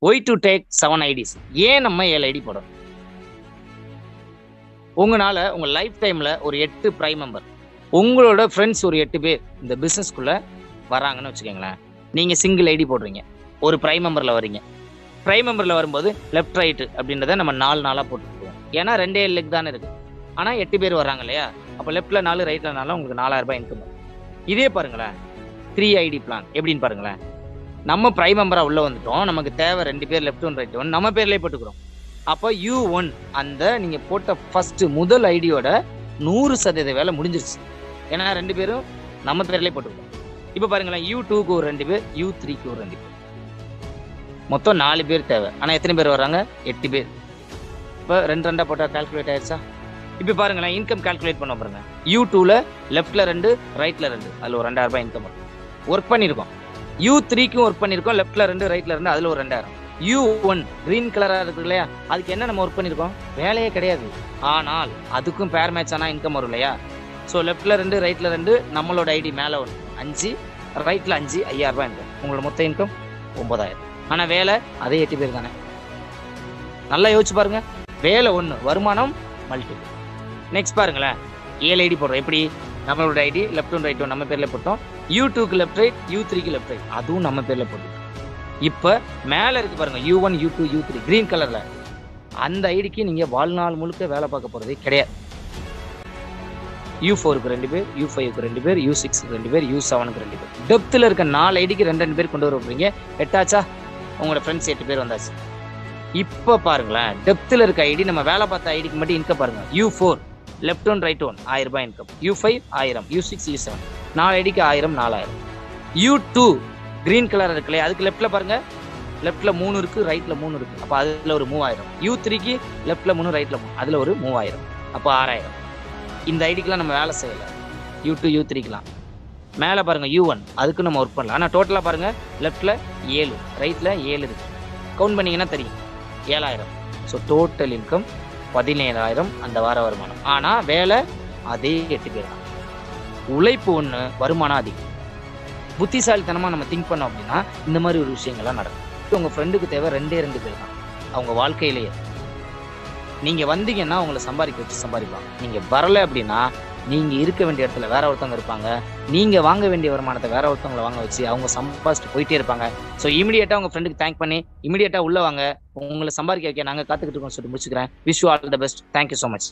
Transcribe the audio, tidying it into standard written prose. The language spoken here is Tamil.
ஒய் டு டேக் 7 ஐடிஸ், ஏன் நம்ம 7 ஐடி போடணும்? உங்களால உங்க லைஃப் டைம்ல ஒரு 8 பிரைம் மெம்பர், உங்களோட ஃப்ரெண்ட்ஸ் ஒரு 8 பேர் இந்த பிசினஸ்க்குள்ள வராங்கன்னு வச்சுக்கோங்களேன். நீங்க சிங்கிள் ஐடி போடுறீங்க, ஒரு பிரைம் மெம்பர்ல வரீங்க. பிரைம் மெம்பர்ல வரும்போது லெஃப்ட் ரைட் அப்படின்றத நம்ம 4 நாளா போட்டுருவோம். ஏன்னா 2 லெக் தானே இருக்கு. ஆனா 8 பேர் வராங்க இல்லையா, அப்போ லெஃப்ட்ல 4 ரைட்ல 4 உங்களுக்கு 4000 ரூபாய் இன்கம். இதே பாருங்களேன் 3 ஐடி பிளான் எப்படின்னு பாருங்களேன். நம்ம பிரைம் மெம்பரா உள்ள வந்துட்டோம், நமக்கு தேவை 2 பேர் லெஃப்ட் ஒன் ரைட் ஒன், நம்ம பேர்லயே போட்டுக்கிறோம். அப்போ U1 அந்த நீங்க போட்ட ஃபர்ஸ்ட் முதல் ஐடியோட 100% வேலை முடிஞ்சிருச்சு. ஏன்னா 2 பேரும் நம்ம பேர்லயே போட்டுக்கிறோம். இப்போ பாருங்களேன், U2க்கு ஒரு 2 பேர், U3க்கு ஒரு 2 பேர், மொத்தம் 4 பேர் தேவை. ஆனா எத்தனை பேர் வராங்க? 8 பேர். இப்போ 2 2 போட்டா கால்குலேட் ஆயிடுச்சா? இப்போ பாருங்களேன், இன்கம் கால்குலேட் பண்ண பாருங்க. U2ல லெஃப்ட்ல 2 ரைட்ல 2, அதுல ஒரு 2000 ரூபாய் இன்கம் ஒர்க் பண்ணிருக்கோம். U3க்கும் ஒர்க் பண்ணிருக்கோம், லெஃப்ட்ல 2 ரைட்ல 2, அதுல ஒரு 2000. U1 கிரீன் கலரா இருக்கு இல்லையா, அதுக்கு என்ன நம்ம ஒர்க் பண்ணிருக்கோம்? வேலையே கிடையாது. ஆனால் அதுக்கும் பேர் மேட்ச் ஆனா இன்கம் வரும் இல்லையா. ஸோ லெஃப்ட்ல 2 ரைட்ல 2, நம்மளோட ஐடி மேல 1 5, ரைட்ல 5, 5000 ரூபாய் இன்கம். உங்களோட மொத்த இன்கம் 9000. ஆனா வேலை அதே 8 பேர் தானே. நல்லா யோசிச்சு பாருங்க. வேலை 1, வருமானம் மல்டிபிள். நெக்ஸ்ட் பாருங்களேன், 7 ஐடி போடுறோம். எப்படி? நம்மளோட ID left one right one நம்ம பேர்ல போட்டோம். U2க்கு லெஃப்ட் ரைட், U3க்கு லெஃப்ட் ரைட், அதுவும் நம்ம பேர்ல போட்டோம். இப்ப மேல இருக்கு பாருங்க, U1 U2 U3 கிரீன் கலர்ல, அந்த ஐடிக்கு நீங்க வாழ்நாள் முழுக்க வேலை பார்க்க போறதே கிடையாது. U4க்கு 2 பேர், U5க்கு 2 பேர், U6க்கு 2 பேர், U7க்கு 2 பேர். டெப்த்ல இருக்க 4 ஐடிக்கு 2 பேர் கொண்டு வர போறீங்க. 8 ஆச்சா? உங்களோட ஃப்ரெண்ட்ஸ் 8 பேர் வந்தாச்சு. இப்ப பாருங்களேன், டெப்த்ல இருக்க ஐடி நம்ம வேலை பார்த்த ஐடிக்கு மட்டும் இன்கம் பாருங்க. U4 left one right one 1000 ரூபாய் இன்கம். U5 1000, U6 U7 4 ஐடிக்கு 1000 4000. U2 கிரீன் கலர் இருக்குல்லையா, அதுக்கு லெஃப்ட்ல பாருங்க, லெஃப்ட்ல 3 இருக்கு, ரைட்ல 3 இருக்கு, அப்ப அதுல ஒரு 3000. U3க்கு லெஃப்ட்ல 3 ரைட்ல 3, அதுல ஒரு 3000, அப்ப 6000. இந்த ஐடிக்கெல்லாம் நம்ம வேலை செய்யல. U2 U3க்குலாம் மேல பாருங்க U1, அதுக்கு நம்ம ஒர்க் பண்ணலாம். ஆனா டோட்டலா பாருங்க, லெஃப்ட்ல 7, ரைட்ல 7 இருக்கு. கவுண்ட் பண்ணீங்கன்னா தெரியும் 7000. ஸோ டோட்டல் இன்கம் 17000 அந்த வார வருமானம். ஆனா வேலை அதே 8 பேர் தான். உழைப்பு 1, வருமானம் அதிகம். புத்திசாலித்தனமா நம்ம திங்க் பண்ணோம் அப்படின்னா இந்த மாதிரி ஒரு விஷயங்கள்லாம் நடக்கும். உங்க ஃப்ரெண்டுக்கு தேவை 2 பேர் தான் அவங்க வாழ்க்கையிலேயே. நீங்க வந்தீங்கன்னா உங்களை சம்பாதிக்க வச்சு சம்பாதிப்பாங்க. நீங்க வரல அப்படின்னா நீங்க இருக்க வேண்டிய இடத்துல வேற ஒருத்தவங்க இருப்பாங்க, நீங்க வாங்க வேண்டிய வருமானத்தை வேற ஒருத்தவங்களை வாங்க வச்சு அவங்க சம்பாதிச்சுட்டு போயிட்டே இருப்பாங்க. ஸோ இமீடியட்டா உங்க ஃப்ரெண்டுக்கு தேங்க் பண்ணி இமீடியட்டா உள்ள வாங்க, உங்களை சம்பாதிக்க வைக்க நாங்க காத்துக்கிட்டு இருக்கோம்னு சொல்லிட்டு முடிச்சுக்கிறேன். Wish you all the best. Thank you so much.